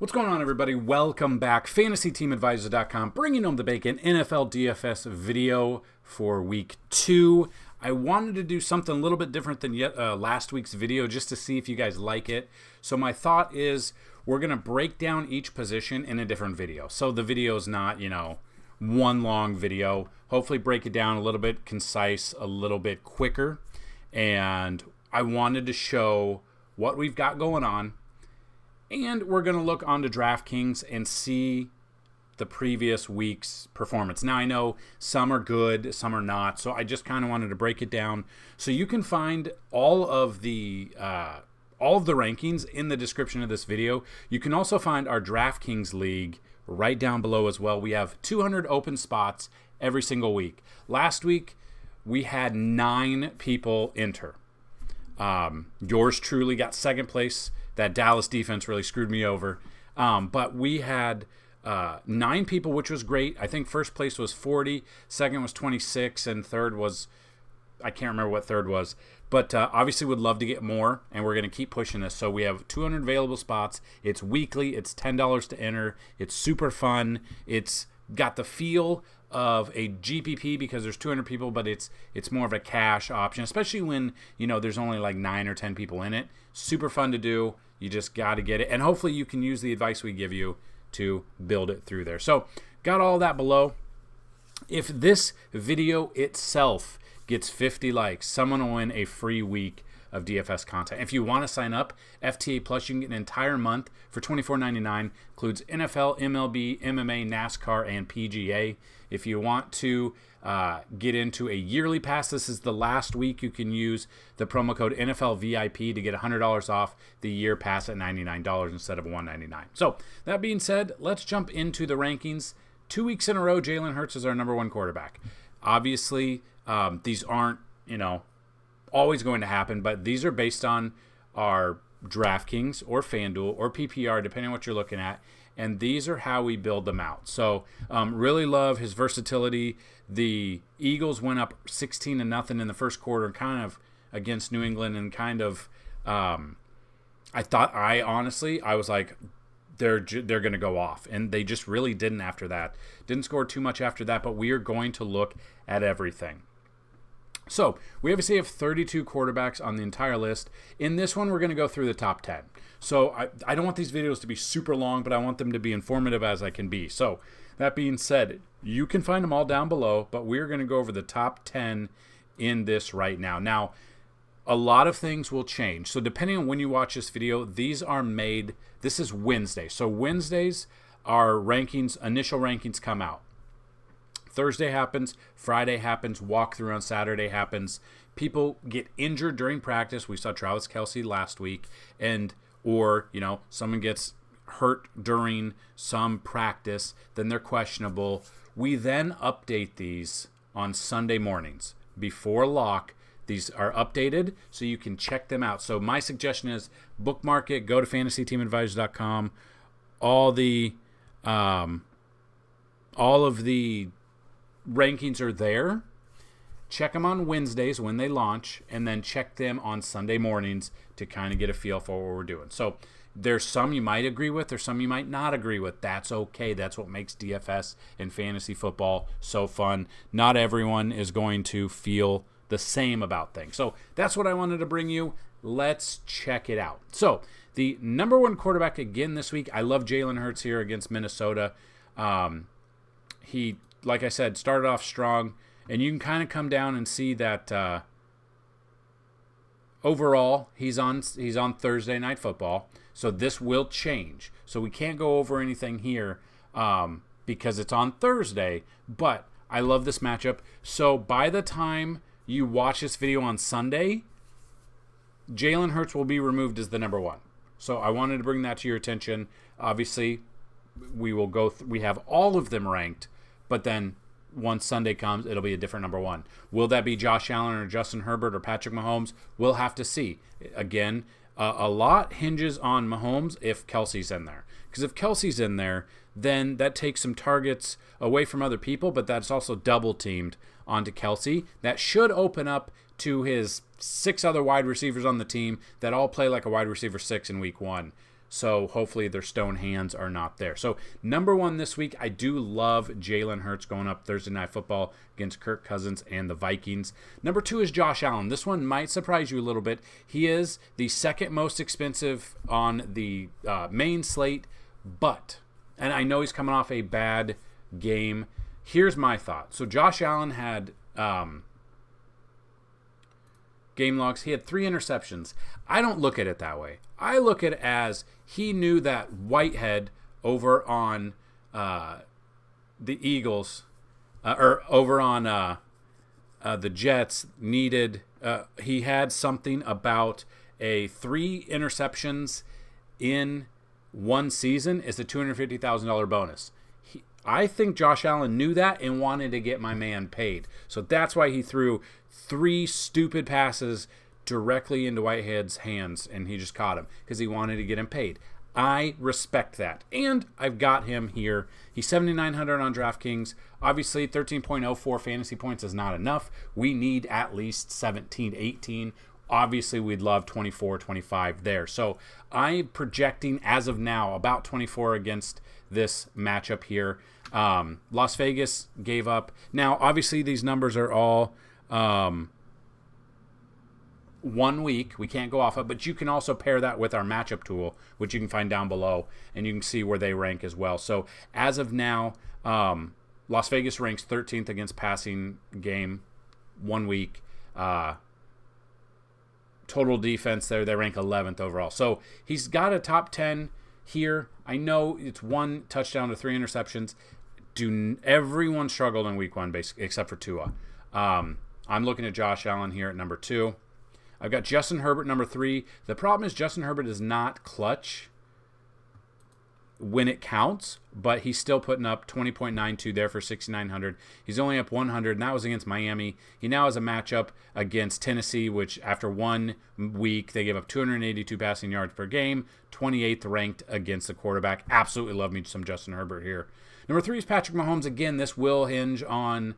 What's going on, everybody? Welcome back. FantasyTeamAdvisor.com, bringing home the bacon NFL DFS video for week 2. I wanted to do something a little bit different than last week's video just to see if you guys like it. So my thought is we're going to break down each position in a different video. So the video is not, one long video. Hopefully break it down a little bit concise, a little bit quicker. And I wanted to show what we've got going on. And we're going to look onto DraftKings and see the previous week's performance. Now, I know some are good, some are not, so I just kind of wanted to break it down. So you can find all of the rankings in the description of this video. You can also find our DraftKings League right down below as well. We have 200 open spots every single week. Last week, we had 9 people enter. Yours truly got second place. That Dallas defense really screwed me over. But we had 9 people, which was great. I think first place was 40, second was 26, and third was, I can't remember what third was. But obviously would love to get more, and we're going to keep pushing this. So we have 200 available spots. It's weekly. It's $10 to enter. It's super fun. It's got the feel of a GPP because there's 200 people, but it's more of a cash option, especially when, there's only like 9 or 10 people in it. Super fun to do. You just got to get it. And hopefully you can use the advice we give you to build it through there. So got all that below. If this video itself gets 50 likes, someone will win a free week of DFS content. If you want to sign up, FTA Plus, you can get an entire month for $24.99. Includes NFL, MLB, MMA, NASCAR, and PGA. If you want to get into a yearly pass, this is the last week you can use the promo code NFL VIP to get $100 off the year pass at $99 instead of $199. So that being said, let's jump into the rankings. 2 weeks in a row, Jalen Hurts is our number 1 quarterback. Obviously, these aren't, always going to happen, but these are based on our DraftKings or FanDuel or PPR, depending on what you're looking at. And these are how we build them out. So really love his versatility. The Eagles went up 16-0 in the first quarter, kind of against New England, and kind of I was like, they're going to go off, and they just really didn't after that. Didn't score too much after that, but we are going to look at everything. So we obviously have 32 quarterbacks on the entire list. In this one, we're going to go through the top 10. So I don't want these videos to be super long, but I want them to be informative as I can be. So that being said, you can find them all down below, but we're going to go over the top 10 in this right now. Now, a lot of things will change. So depending on when you watch this video, these are made, this is Wednesday. So Wednesdays, our rankings, initial rankings come out. Thursday happens, Friday happens, walkthrough on Saturday happens. People get injured during practice. We saw Travis Kelce last week, or someone gets hurt during some practice, then they're questionable. We then update these on Sunday mornings before lock. These are updated so you can check them out. So my suggestion is bookmark it, go to FantasyTeamAdvisor.com. All of the rankings are there. Check them on Wednesdays when they launch, and then check them on Sunday mornings to kind of get a feel for what we're doing. So there's some you might agree with, there's some you might not agree with. That's okay. That's what makes DFS and fantasy football so fun. Not everyone is going to feel the same about things. So that's what I wanted to bring you. Let's check it out. So the number 1 quarterback again this week, I love Jalen Hurts here against Minnesota. He, like I said, started off strong, and you can kind of come down and see that overall he's on Thursday Night Football, so this will change. So we can't go over anything here because it's on Thursday, but I love this matchup. So by the time you watch this video on Sunday, Jalen Hurts will be removed as the number 1. So I wanted to bring that to your attention. Obviously, we will go. We have all of them ranked, but then once Sunday comes, it'll be a different number 1. Will that be Josh Allen or Justin Herbert or Patrick Mahomes? We'll have to see. Again, a lot hinges on Mahomes if Kelce's in there. Because if Kelce's in there, then that takes some targets away from other people, but that's also double teamed onto Kelce. That should open up to his 6 other wide receivers on the team that all play like a wide receiver 6 in week 1. So hopefully their stone hands are not there. So number 1 this week, I do love Jalen Hurts going up Thursday Night Football against Kirk Cousins and the Vikings. Number 2 is Josh Allen. This one might surprise you a little bit. He is the second most expensive on the main slate, and I know he's coming off a bad game. Here's my thought. So Josh Allen had game logs. He had 3 interceptions. I don't look at it that way. I look at it as he knew that Whitehead over on the Eagles, or over on the Jets, needed, he had something about a 3 interceptions in one season is a $250,000 bonus. I think Josh Allen knew that and wanted to get my man paid. So that's why he threw 3 stupid passes directly into Whitehead's hands, and he just caught him because he wanted to get him paid. I respect that. And I've got him here. He's 7,900 on DraftKings. Obviously, 13.04 fantasy points is not enough. We need at least 17, 18. Obviously, we'd love 24, 25 there. So I'm projecting, as of now, about 24 against this matchup here. Las Vegas gave up. Now, obviously, these numbers are all 1 week. We can't go off of, but you can also pair that with our matchup tool, which you can find down below, and you can see where they rank as well. So as of now, Las Vegas ranks 13th against passing game 1 week. Total defense there, they rank 11th overall. So he's got a top 10 here. I know it's 1 touchdown to 3 interceptions. Everyone struggled in week 1, basically, except for Tua. I'm looking at Josh Allen here at number 2. I've got Justin Herbert number 3. The problem is Justin Herbert is not clutch when it counts, but he's still putting up 20.92 there for 6,900. He's only up 100, and that was against Miami. He now has a matchup against Tennessee, which after 1 week, they gave up 282 passing yards per game, 28th ranked against the quarterback. Absolutely love me some Justin Herbert here. Number 3 is Patrick Mahomes. Again, this will hinge on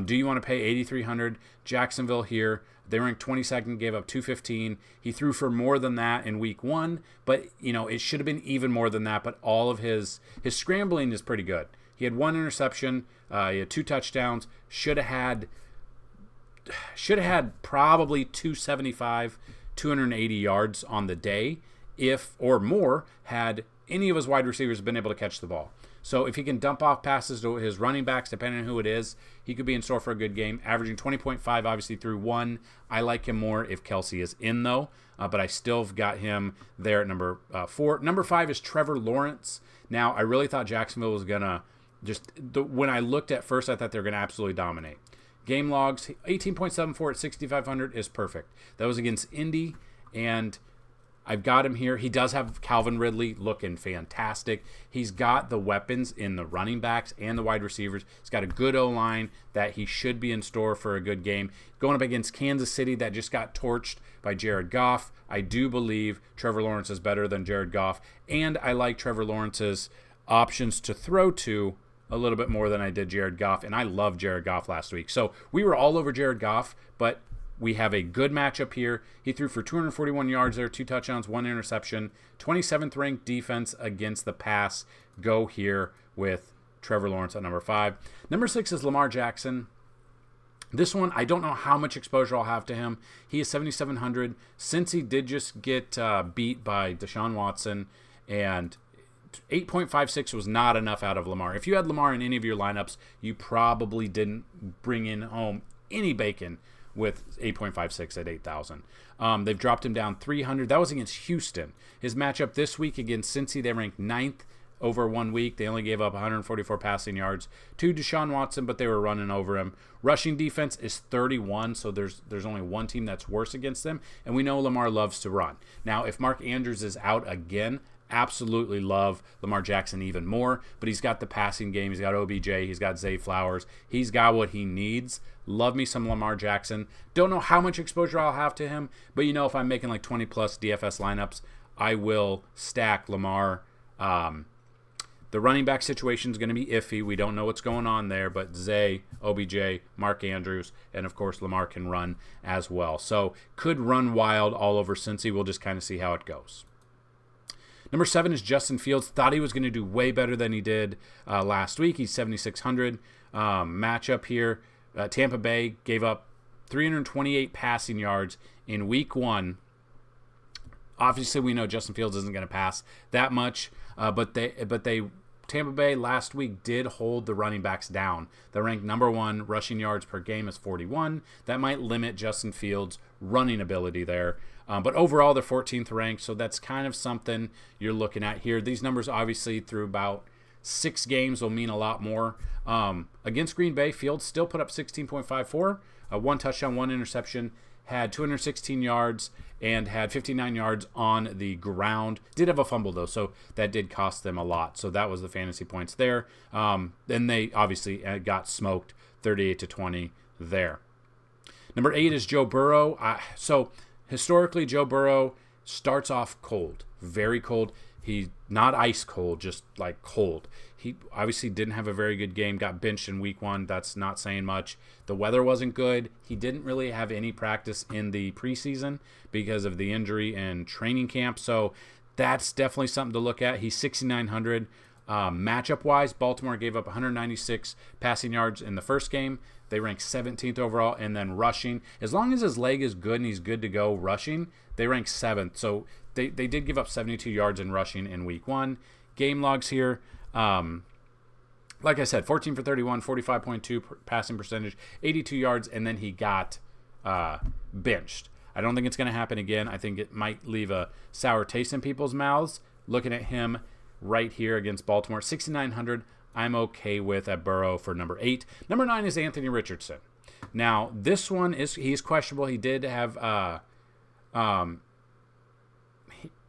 do you want to pay 8,300? Jacksonville here. They ranked 22nd, gave up 215. He threw for more than that in week 1, but it should have been even more than that. But all of his scrambling is pretty good. He had 1 interception. He had 2 touchdowns. Should have had probably 275, 280 yards on the day, if or more, had any of his wide receivers been able to catch the ball. So if he can dump off passes to his running backs, depending on who it is, he could be in store for a good game. Averaging 20.5, obviously, through 1. I like him more if Kelsey is in, though. But I still have got him there at number 4. Number 5 is Trevor Lawrence. Now, I really thought Jacksonville was going to when I looked at first, I thought they were going to absolutely dominate. Game logs, 18.74 at 6,500 is perfect. That was against Indy, and I've got him here. He does have Calvin Ridley looking fantastic. He's got the weapons in the running backs and the wide receivers. He's got a good O-line that he should be in store for a good game. Going up against Kansas City that just got torched by Jared Goff. I do believe Trevor Lawrence is better than Jared Goff, and I like Trevor Lawrence's options to throw to a little bit more than I did Jared Goff, and I loved Jared Goff last week. So we were all over Jared Goff, but we have a good matchup here. He threw for 241 yards there, 2 touchdowns, 1 interception. 27th ranked defense against the pass. Go here with Trevor Lawrence at number 5. Number 6 is Lamar Jackson. This one, I don't know how much exposure I'll have to him. He is 7,700. Since he did just get beat by Deshaun Watson, and 8.56 was not enough out of Lamar. If you had Lamar in any of your lineups, you probably didn't bring in home any bacon with 8.56 at 8,000. They've dropped him down 300. That was against Houston. His matchup this week against Cincy, they ranked 9th over 1 week. They only gave up 144 passing yards to Deshaun Watson, but they were running over him. Rushing defense is 31, so there's only one team that's worse against them, and we know Lamar loves to run. Now, if Mark Andrews is out again, absolutely love Lamar Jackson even more, but he's got the passing game. He's got OBJ. He's got Zay Flowers. He's got what he needs. Love me some Lamar Jackson. Don't know how much exposure I'll have to him, but if I'm making like 20 plus DFS lineups, I will stack Lamar. The running back situation is going to be iffy. We don't know what's going on there, but Zay, OBJ, Mark Andrews, and of course Lamar can run as well. So could run wild all over Cincy. We'll just kind of see how it goes. Number 7 is Justin Fields. Thought he was going to do way better than he did last week. He's 7,600. Matchup here. Tampa Bay gave up 328 passing yards in week 1. Obviously, we know Justin Fields isn't going to pass that much, but Tampa Bay last week did hold the running backs down. They're ranked number 1 rushing yards per game is 41. That might limit Justin Fields' running ability there. But overall, they're 14th ranked, so that's kind of something you're looking at here. These numbers, obviously, through about 6 games will mean a lot more. Against Green Bay, Fields still put up 16.54, 1 touchdown, 1 interception, had 216 yards, and had 59 yards on the ground. Did have a fumble, though, so that did cost them a lot. So that was the fantasy points there. Then they obviously got smoked 38-20 there. Number 8 is Joe Burrow. So historically, Joe Burrow starts off cold, very cold. He's not ice cold, just like cold. He obviously didn't have a very good game, got benched in week 1. That's not saying much. The weather wasn't good. He didn't really have any practice in the preseason because of the injury and training camp. So that's definitely something to look at. He's 6,900. Matchup-wise, Baltimore gave up 196 passing yards in the first game. They ranked 17th overall, and then rushing. As long as his leg is good and he's good to go rushing, they rank 7th. So they did give up 72 yards in rushing in week 1. Game logs here. Like I said, 14 for 31, 45.2 passing percentage, 82 yards, and then he got benched. I don't think it's going to happen again. I think it might leave a sour taste in people's mouths. Looking at him right here against Baltimore, 6,900. I'm okay with at Burrow for number 8. Number 9 is Anthony Richardson. Now, this one he's questionable. He did have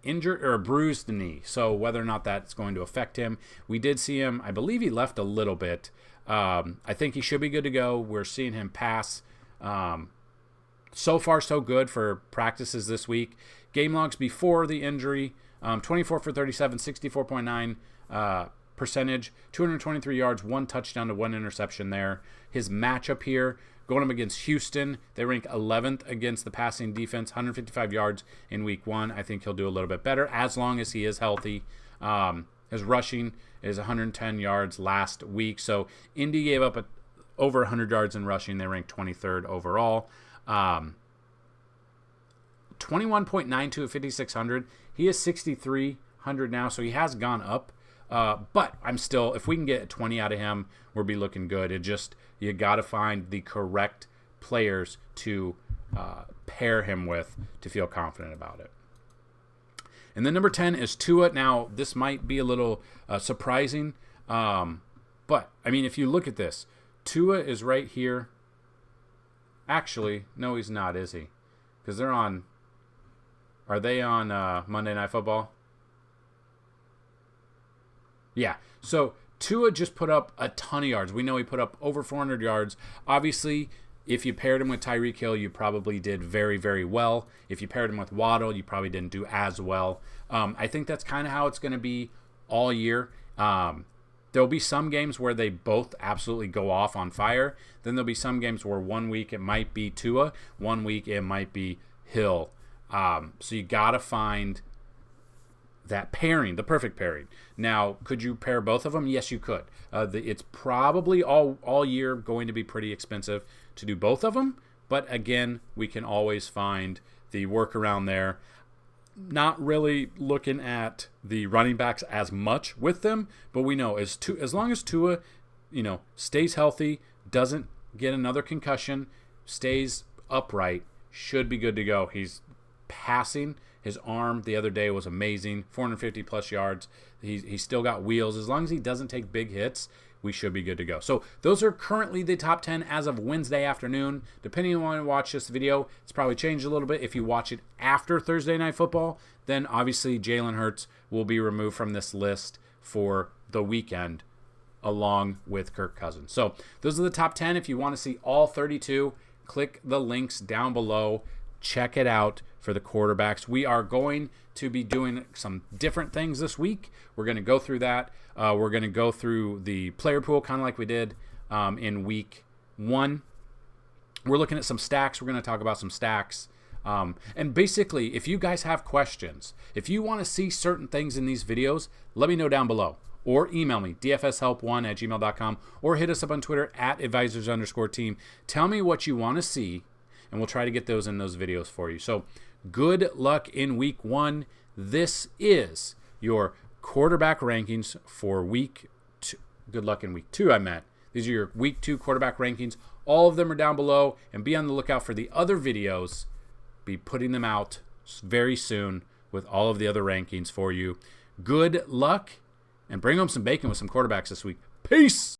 injured or a bruised knee, so whether or not that's going to affect him. We did see him, I believe he left a little bit. I think he should be good to go. We're seeing him pass. So far, so good for practices this week. Game logs before the injury, 24 for 37, 64.9 percentage, 223 yards, 1 touchdown to 1 interception there. His matchup here, going up against Houston, they rank 11th against the passing defense, 155 yards in week 1. I think he'll do a little bit better as long as he is healthy. His rushing is 110 yards last week. So Indy gave up over 100 yards in rushing. They ranked 23rd overall. 21.92 at 5,600. He is 6,300 now, so he has gone up. But I'm still, if we can get 20 out of him, we'll be looking good. You got to find the correct players to pair him with to feel confident about it. And then number 10 is Tua. Now, this might be a little surprising, but, I mean, if you look at this, Tua is right here. Actually, no, he's not, is he? Because are they on Monday Night Football? Yeah, so Tua just put up a ton of yards. We know he put up over 400 yards. Obviously, if you paired him with Tyreek Hill, you probably did very, very well. If you paired him with Waddle, you probably didn't do as well. I think that's kind of how it's going to be all year. There'll be some games where they both absolutely go off on fire. Then there'll be some games where 1 week it might be Tua, 1 week it might be Hill. So you got to find that pairing, the perfect pairing. Now, could you pair both of them? Yes, you could. It's probably all year going to be pretty expensive to do both of them, but again, we can always find the workaround there. Not really looking at the running backs as much with them, but we know as long as Tua, stays healthy, doesn't get another concussion, stays upright, should be good to go. He's passing. His arm the other day was amazing, 450 plus yards. He's still got wheels. As long as he doesn't take big hits, we should be good to go. So those are currently the top 10 as of Wednesday afternoon. Depending on when you watch this video, it's probably changed a little bit. If you watch it after Thursday Night Football, then obviously Jalen Hurts will be removed from this list for the weekend along with Kirk Cousins. So those are the top 10. If you want to see all 32, click the links down below. Check it out for the quarterbacks. We are going to be doing some different things this week. We're going to go through that. We're going to go through the player pool kind of like we did in week 1. We're looking at some stacks. We're going to talk about some stacks And basically, if you guys have questions, if you want to see certain things in these videos, let me know down below. Or email me, dfshelp1@gmail.com, or hit us up on Twitter @advisors_team. Tell me what you want to see, and we'll try to get those in those videos for you. So good luck in week 1. This is your quarterback rankings for week 2. Good luck in week 2, I meant. These are your week 2 quarterback rankings. All of them are down below, and be on the lookout for the other videos. Be putting them out very soon with all of the other rankings for you. Good luck, and bring home some bacon with some quarterbacks this week. Peace!